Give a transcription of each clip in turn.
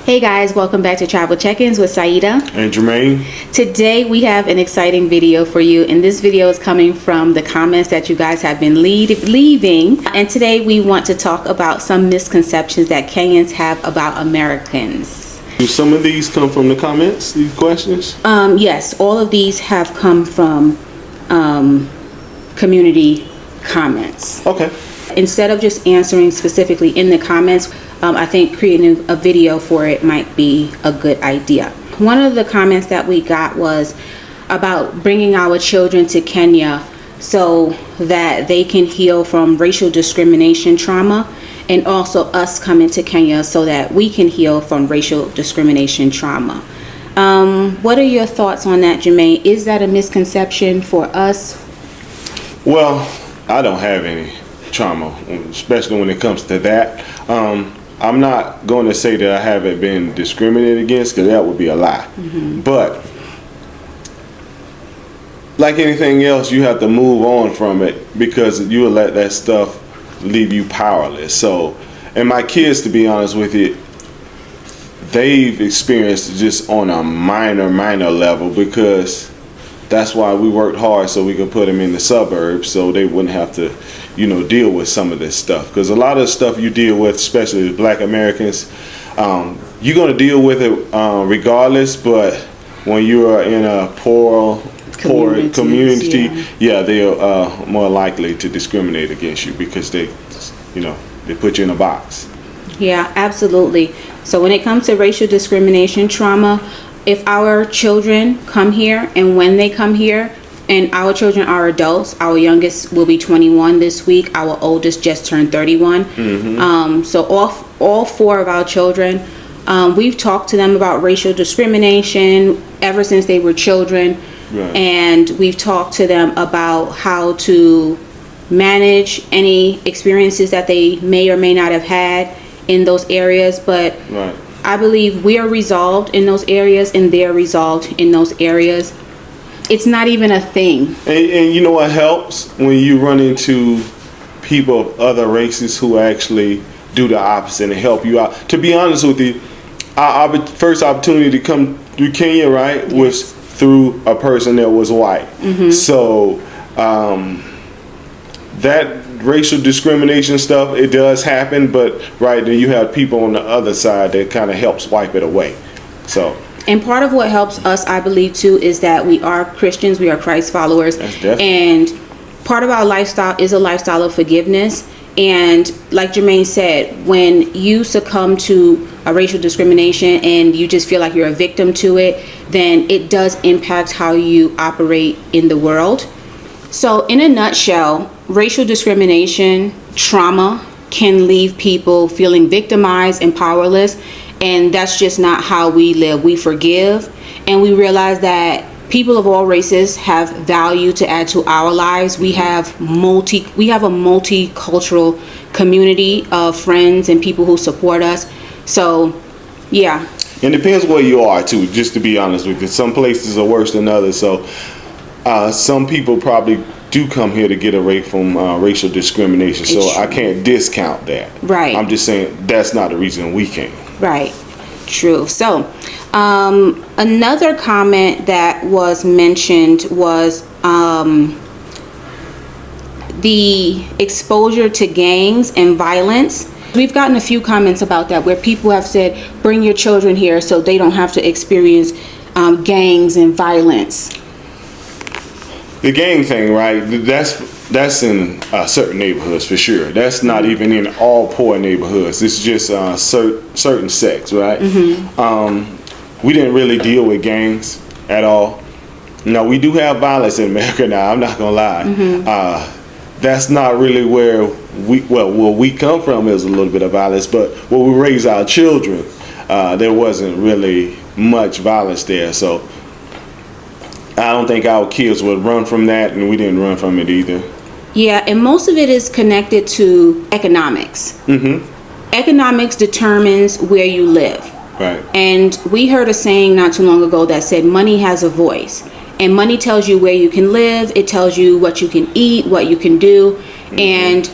Hey guys, welcome back to Travel Check-ins with Saidah and Germaine. Today we have an exciting video for you, and this video is coming from the comments that you guys have been leaving. And today we want to talk about some misconceptions that Kenyans have about Americans. Do some of these come from the comments, these questions? Yes, all of these have come from community comments. Okay. Instead of just answering specifically in the comments, I think creating a video for it might be a good idea. One of the comments that we got was about bringing our children to Kenya so that they can heal from racial discrimination trauma, and also us coming to Kenya so that we can heal from racial discrimination trauma. What are your thoughts on that, Germaine? Is that a misconception for us? Well, I don't have any trauma, especially when it comes to that. I'm not going to say that I haven't been discriminated against, because that would be a lie. Mm-hmm. But like anything else, you have to move on from it, because you will let that stuff leave you powerless. So, and my kids, to be honest with you, they've experienced just on a minor level, because that's why we worked hard, so we could put them in the suburbs so they wouldn't have to, deal with some of this stuff. Because a lot of the stuff you deal with, especially as Black Americans, you're going to deal with it regardless. But when you are in a poor community, they are more likely to discriminate against you, because they put you in a box. Yeah, absolutely. So when it comes to racial discrimination trauma, if our children come here, and when they come here, and our children are adults, our youngest will be 21 this week, our oldest just turned 31. Mm-hmm. So all four of our children, we've talked to them about racial discrimination ever since they were children. Right. And we've talked to them about how to manage any experiences that they may or may not have had in those areas. But right. I believe we are resolved in those areas, and they're resolved in those areas. It's not even a thing. And you know what helps? When you run into people of other races who actually do the opposite and help you out. To be honest with you, our first opportunity to come through Kenya, right, yes, was through a person that was white. Mm-hmm. So that racial discrimination stuff, it does happen, but right then you have people on the other side that kind of helps wipe it away. So. And part of what helps us, I believe, too, is that we are Christians, we are Christ followers, and part of our lifestyle is a lifestyle of forgiveness. And like Germaine said, when you succumb to a racial discrimination and you just feel like you're a victim to it, then it does impact how you operate in the world. So in a nutshell, racial discrimination trauma can leave people feeling victimized and powerless. And that's just not how we live. We forgive, and we realize that people of all races have value to add to our lives. We have a multicultural community of friends and people who support us. So, yeah. And it depends where you are too, just to be honest with you. Some places are worse than others. So some people probably do come here to get away from racial discrimination. So I can't discount that. Right. I'm just saying that's not the reason we came. Right. True. So another comment that was mentioned was the exposure to gangs and violence. We've gotten a few comments about that, where people have said, bring your children here so they don't have to experience gangs and violence. The gang thing, right? That's in certain neighborhoods for sure. That's not even in all poor neighborhoods. It's just certain sects, right? Mm-hmm. We didn't really deal with gangs at all. No, we do have violence in America now. I'm not gonna lie. Mm-hmm. That's not really where we come from. Is a little bit of violence, but where we raise our children, there wasn't really much violence there. So I don't think our kids would run from that, and we didn't run from it either. Yeah, and most of it is connected to economics. Mm-hmm. Economics determines where you live. Right. And we heard a saying not too long ago that said money has a voice. And money tells you where you can live. It tells you what you can eat, what you can do. Mm-hmm. And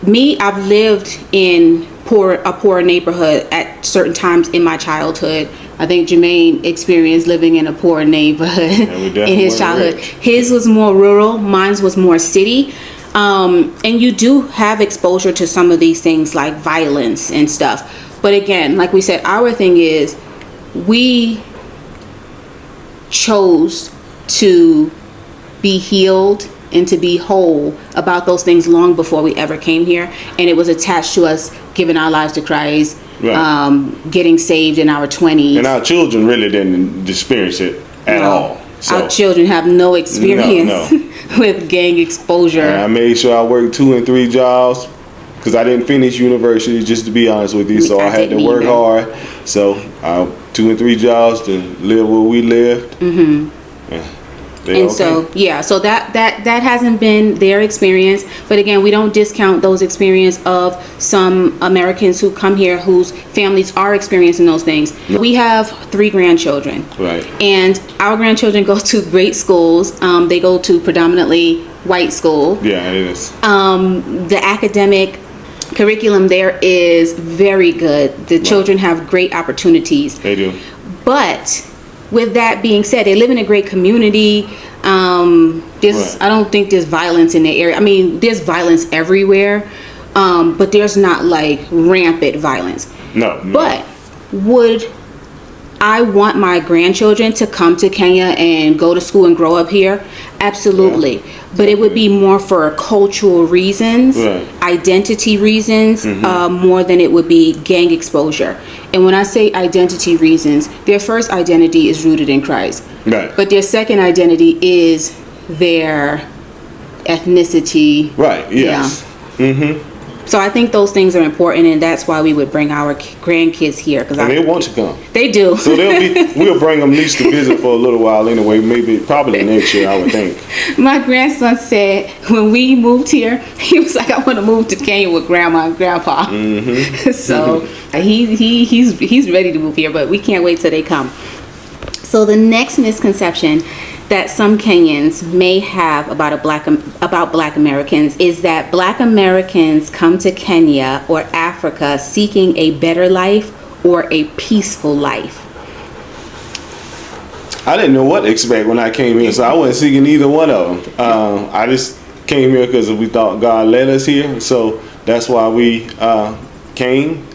me, I've lived in poor neighborhood at certain times in my childhood. I think Germaine experienced living in a poor neighborhood in his childhood. Rich. His was more rural, mine was more city. And you do have exposure to some of these things like violence and stuff. But again, like we said, our thing is we chose to be healed and to be whole about those things long before we ever came here. And it was attached to us giving our lives to Christ, right. Getting saved in our 20s. And our children really didn't experience it at all. So, our children have no experience with gang exposure. And I made sure I worked 2 and 3 jobs because I didn't finish university, just to be honest with you. So I had to work hard. So 2 and 3 jobs to live where we lived. Mm-hmm. And so that hasn't been their experience. But again, we don't discount those experience of some Americans who come here whose families are experiencing those things. We have 3 grandchildren, right? And our grandchildren go to great schools. They go to predominantly white school. Yeah, it is. The academic curriculum there is very good. The children have great opportunities. They do. But with that being said, they live in a great community. I don't think there's violence in the area. I mean, there's violence everywhere, but there's not like rampant violence. No. But would I want my grandchildren to come to Kenya and go to school and grow up here? Absolutely. Yeah. But it would be more for cultural reasons, right. Identity reasons, more than it would be gang exposure. And when I say identity reasons, their first identity is rooted in Christ. Right. But their second identity is their ethnicity. Right, yes. Yeah. Mm-hmm. So I think those things are important, and that's why we would bring our grandkids here. And they want to come. They do. So we'll bring them at least to visit for a little while anyway. Probably next year, I would think. My grandson said when we moved here, he was like, "I want to move to Kenya with Grandma and Grandpa." Mm-hmm. So he's ready to move here, but we can't wait till they come. So the next misconception that some Kenyans may have about Black Americans is that Black Americans come to Kenya or Africa seeking a better life or a peaceful life. I didn't know what to expect when I came here, so I wasn't seeking either one of them. I just came here because we thought God led us here, so that's why we came.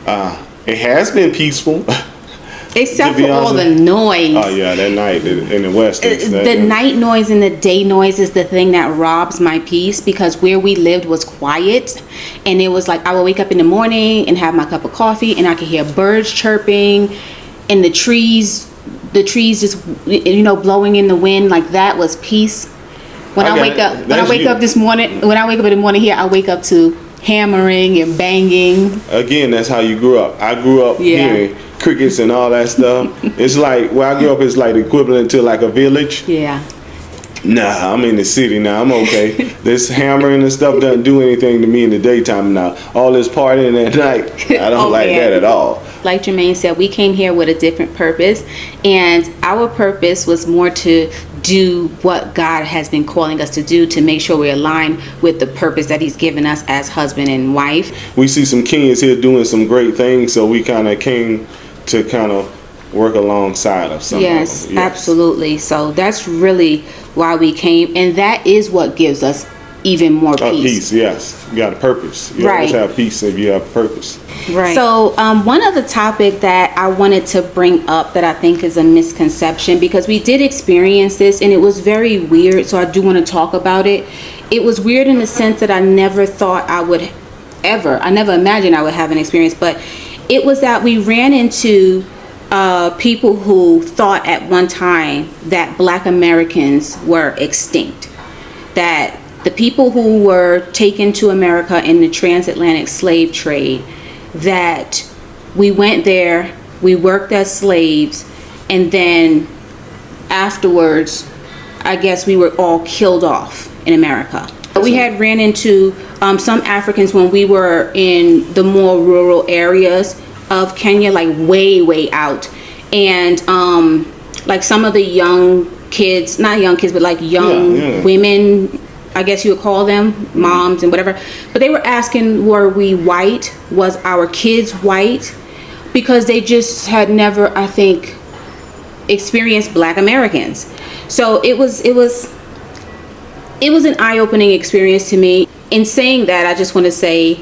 It has been peaceful. Except for all the noise. Oh yeah, that night in the West. The night noise and the day noise is the thing that robs my peace, because where we lived was quiet, and it was like I would wake up in the morning and have my cup of coffee, and I could hear birds chirping, and the trees just blowing in the wind. Like that was peace. When I wake up in the morning here, I wake up to hammering and banging. Again, that's how you grew up. I grew up hearing crickets and all that stuff. It's like where I grew up is like the equivalent to like a village. Yeah. Nah, I'm in the city now. I'm okay. This hammering and stuff doesn't do anything to me in the daytime now. All this partying at night, I don't like that at all. Like Germaine said, we came here with a different purpose, and our purpose was more to do what God has been calling us to do, to make sure we're aligned with the purpose that He's given us as husband and wife. We see some Kenyans here doing some great things, so we kind of came to kind of work alongside of some. Yes, absolutely. So that's really why we came, and that is what gives us even more peace. Peace, yes. You got a purpose. You always have peace if you have a purpose. Right. So one other topic that I wanted to bring up that I think is a misconception, because we did experience this and it was very weird, so I do want to talk about it. It was weird in the sense that I never thought I never imagined I would have an experience, but it was that we ran into people who thought at one time that Black Americans were extinct, that the people who were taken to America in the transatlantic slave trade, that we went there, we worked as slaves, and then afterwards, I guess we were all killed off in America. We had ran into some Africans when we were in the more rural areas of Kenya, like way out, and like some of the young kids, not young kids, but like young women I guess you would call them moms and whatever, but they were asking, were we white? Was our kids white? Because they just had never, I think, experienced Black Americans. So it was an eye-opening experience to me. In saying that, I just want to say,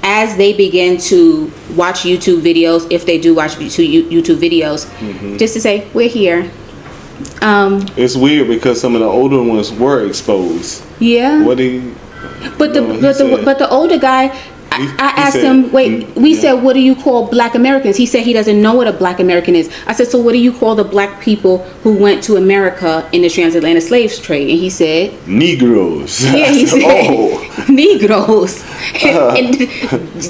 as they begin to watch YouTube videos, if they do watch YouTube videos, just to say, we're here. It's weird because some of the older ones were exposed. Yeah. What do you? But the older guy, I asked him, we said, what do you call Black Americans? He said he doesn't know what a Black American is. I said, so what do you call the Black people who went to America in the transatlantic slave trade? And he said, Negroes. Yeah, he said, Negroes. And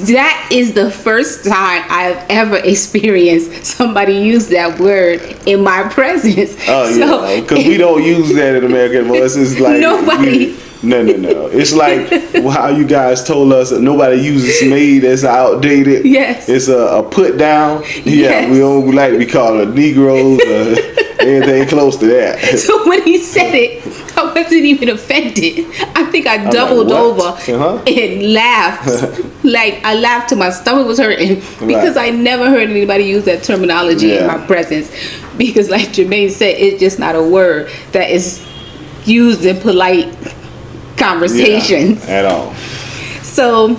that is the first time I've ever experienced somebody use that word in my presence. Oh, yeah, because we don't use that in American voice. It's like nobody. No. It's like how you guys told us that nobody uses made. That's outdated. Yes. It's a put down. Yeah, Yes. we don't like to be called a Negroes or anything close to that. So when he said it, I wasn't even offended. I think I doubled like, over and laughed. Like, I laughed till my stomach was hurting because I never heard anybody use that terminology in my presence. Because like Germaine said, it's just not a word that is used in polite conversations at all. So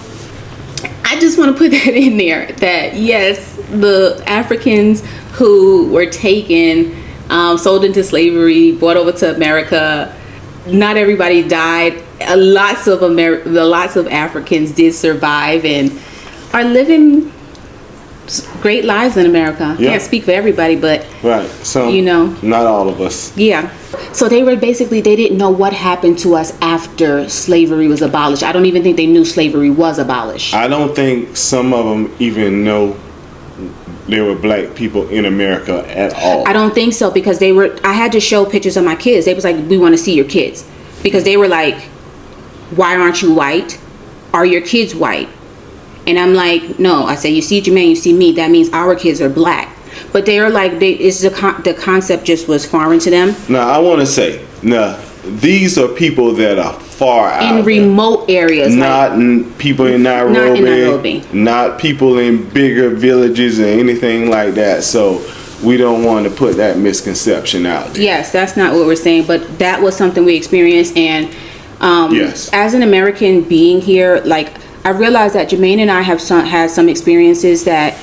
I just want to put that in there, that yes, the Africans who were taken, sold into slavery, brought over to America, not everybody died. Lots of Africans did survive and are living great lives in America. Can't speak for everybody, but some, not all of us. Yeah. So they didn't know what happened to us after slavery was abolished. I don't even think they knew slavery was abolished. I don't think some of them even know there were Black people in America at all. I don't think so, because I had to show pictures of my kids. They was like, we want to see your kids. Because they were like, why aren't you white? Are your kids white? And I'm like, no. I said, you see Germaine, you see me. That means our kids are Black. But they are like, the concept just was foreign to them. Now, I want to say, these are people that are far out in remote areas. Not people in Nairobi. Not in Nairobi. Not people in bigger villages or anything like that. So we don't want to put that misconception out there. Yes, that's not what we're saying. But that was something we experienced. And as an American being here, like, I realized that Germaine and I have had some experiences that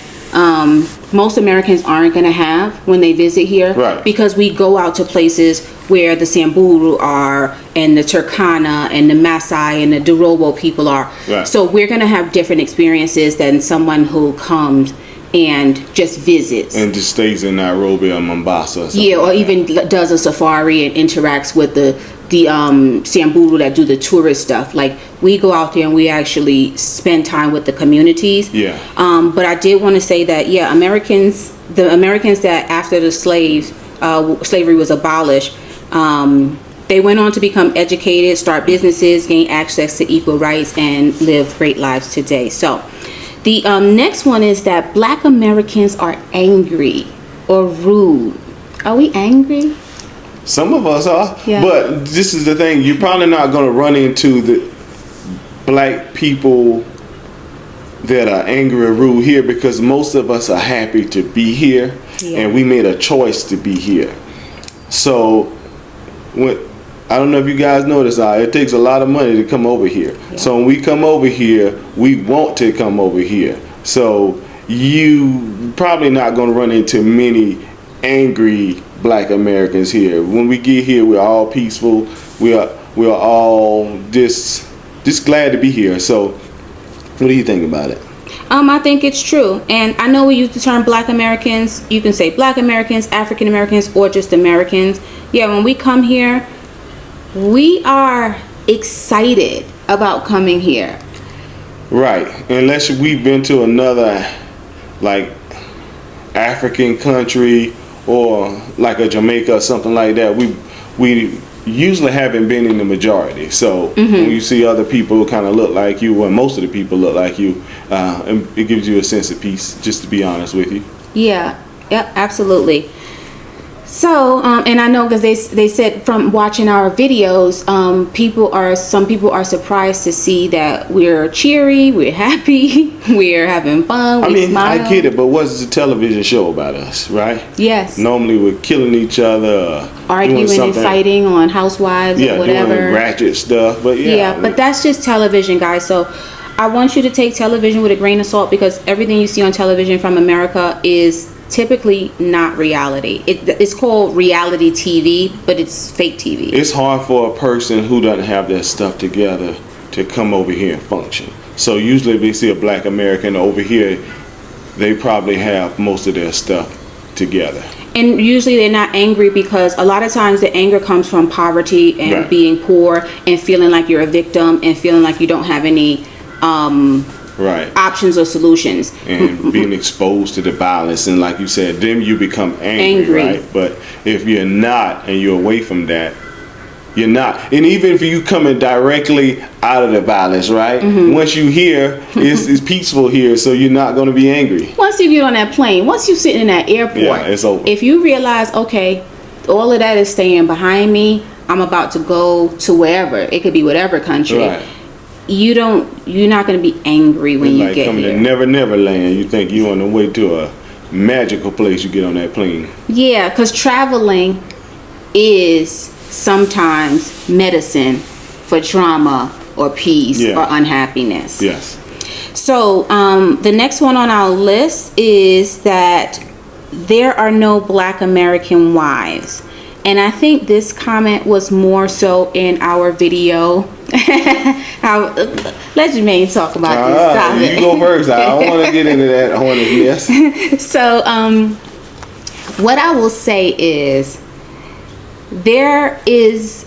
most Americans aren't going to have when they visit here, because we go out to places where the Samburu are and the Turkana and the Maasai and the Dorobo people are. So we're going to have different experiences than someone who comes and just visits and just stays in Nairobi or Mombasa or something or even does a safari and interacts with the Samburu that do the tourist stuff. Like, we go out there and we actually spend time with the communities. But I did want to say that the Americans that after the slavery was abolished, they went on to become educated, start businesses, gain access to equal rights, and live great lives today. So the next one is that Black Americans are angry or rude. Are we angry? Some of us are, but this is the thing. You're probably not going to run into the Black people that are angry or rude here, because most of us are happy to be here, and we made a choice to be here. So I don't know if you guys notice, it takes a lot of money to come over here. So when we come over here, we want to come over here. So you probably not going to run into many angry Black Americans here. When we get here, we're all peaceful. We are all just glad to be here. So what do you think about it? I think it's true. And I know we use the term Black Americans. You can say Black Americans, African Americans, or just Americans. When we come here, we are excited about coming here. Right. Unless we've been to another, like, African country or like a Jamaica or something like that, we usually haven't been in the majority. So when you see other people kind of look like you, or most of the people look like you, it gives you a sense of peace, just to be honest with you. Yeah, absolutely. So, and I know because they said from watching our videos, some people are surprised to see that we're cheery, we're happy, we're having fun, we smile. I get it, but what's the television show about us, right? Yes. Normally we're killing each other, arguing and fighting on Housewives or whatever. Doing ratchet stuff, but but that's just television, guys. So I want you to take television with a grain of salt, because everything you see on television from America is typically not reality. It's called reality TV, but it's fake TV. It's hard for a person who doesn't have their stuff together to come over here and function. So usually if they see a black American over here, they probably have most of their stuff together. And usually they're not angry, because a lot of times the anger comes from poverty and being poor and feeling like you're a victim and feeling like you don't have any options or solutions, and being exposed to the violence, and like you said, then you become angry. Right? But if you're not, and you're away from that, you're not. And even if you coming directly out of the violence, right? Once you here, it's peaceful here, so you're not going to be angry. Once you get on that plane, once you sitting in that airport, it's over. If you realize, okay, all of that is staying behind me, I'm about to go to wherever, it could be whatever country. Right. You're not going to be angry when you get coming here. to Never Land, you think you're on the way to a magical place, you get on that plane. Yeah, because traveling is sometimes medicine for trauma or peace or unhappiness. Yes. So the next one on our list is that there are no black American wives. And I think this comment was more so in our video. Let Germaine talk about this topic. You go first. I don't want to get into that. I want to, yes. So, what I will say is there is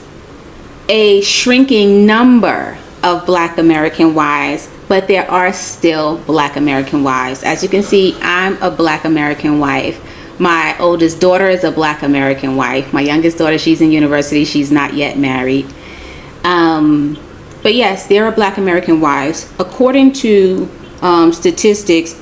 a shrinking number of black American wives, but there are still black American wives. As you can see, I'm a black American wife. My oldest daughter is a black American wife. My youngest daughter, she's in university. She's not yet married. But yes, there are black American wives. According to statistics,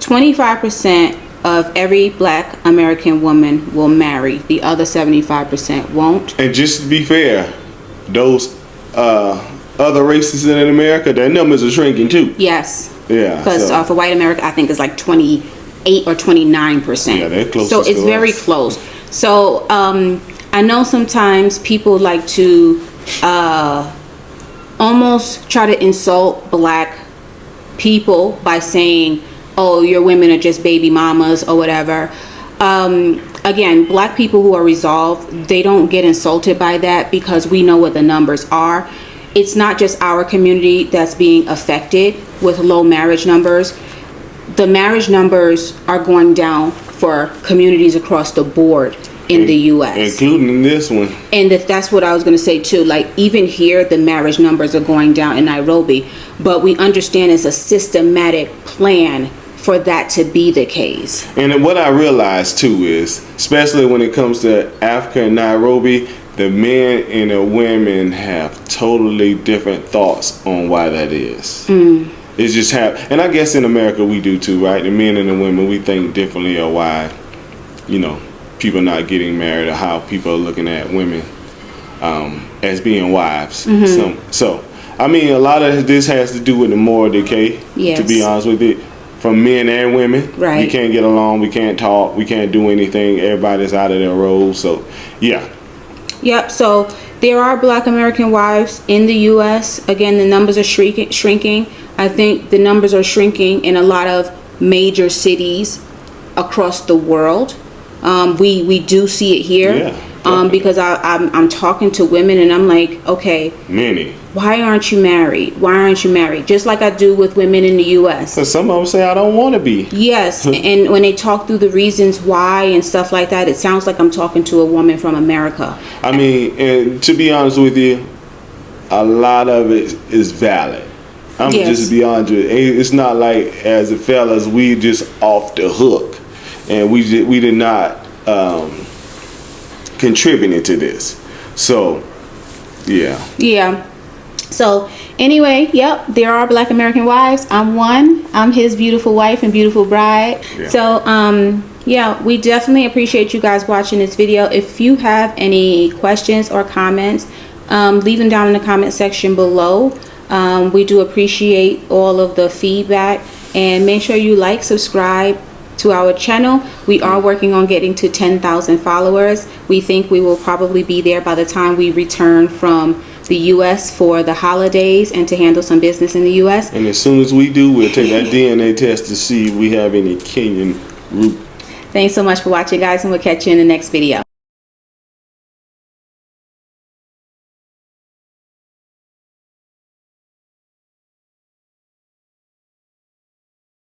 25% of every black American woman will marry. The other 75% won't. And just to be fair, those other races in America, their numbers are shrinking too. Yes. Yeah. Because for white America, I think it's like 28 or 29%. Yeah, they're close. So it's very close. So I know sometimes people like to almost try to insult black people by saying, oh, your women are just baby mamas or whatever. Again, black people who are resolved, they don't get insulted by that, because we know what the numbers are. It's not just our community that's being affected with low marriage numbers. The marriage numbers are going down for communities across the board in the U.S. Including this one. And that's what I was going to say too. Like, even here, the marriage numbers are going down in Nairobi. But we understand it's a systematic plan for that to be the case. And what I realized too is, especially when it comes to Africa and Nairobi, the men and the women have totally different thoughts on why that is. It's just and I guess in America we do too, right? The men and the women, we think differently of why, people not getting married, or how people are looking at women as being wives. So I mean, a lot of this has to do with the moral decay, to be honest with you, from men and women. Right. We can't get along, we can't talk, we can't do anything, everybody's out of their roles. So Yep. So there are black American wives in the U.S. Again, the numbers are shrinking. I think the numbers are shrinking in a lot of major cities across the world. We do see it here. Because I'm talking to women and I'm like, okay, many. Why aren't you married? Why aren't you married? Just like I do with women in the U.S. So some of them say I don't want to be. Yes, and when they talk through the reasons why and stuff like that, it sounds like I'm talking to a woman from America. I mean, and to be honest with you, a lot of it is valid. I'm just be honest with you. It's not like as the fellas we just off the hook, and we did not contributing to this. So, yeah. So, Anyway, yep, there are Black American wives. I'm one. I'm his beautiful wife and beautiful bride. Yeah. So, yeah, we definitely appreciate you guys watching this video. If you have any questions or comments, leave them down in the comment section below. We do appreciate all of the feedback, and make sure you like, subscribe to our channel. We are working on getting to 10,000 followers. We think we will probably be there by the time we return from the US for the holidays and to handle some business in the US. And as soon as we do, we'll take that DNA test to see if we have any Kenyan root. Thanks so much for watching, guys, and we'll catch you in the next video.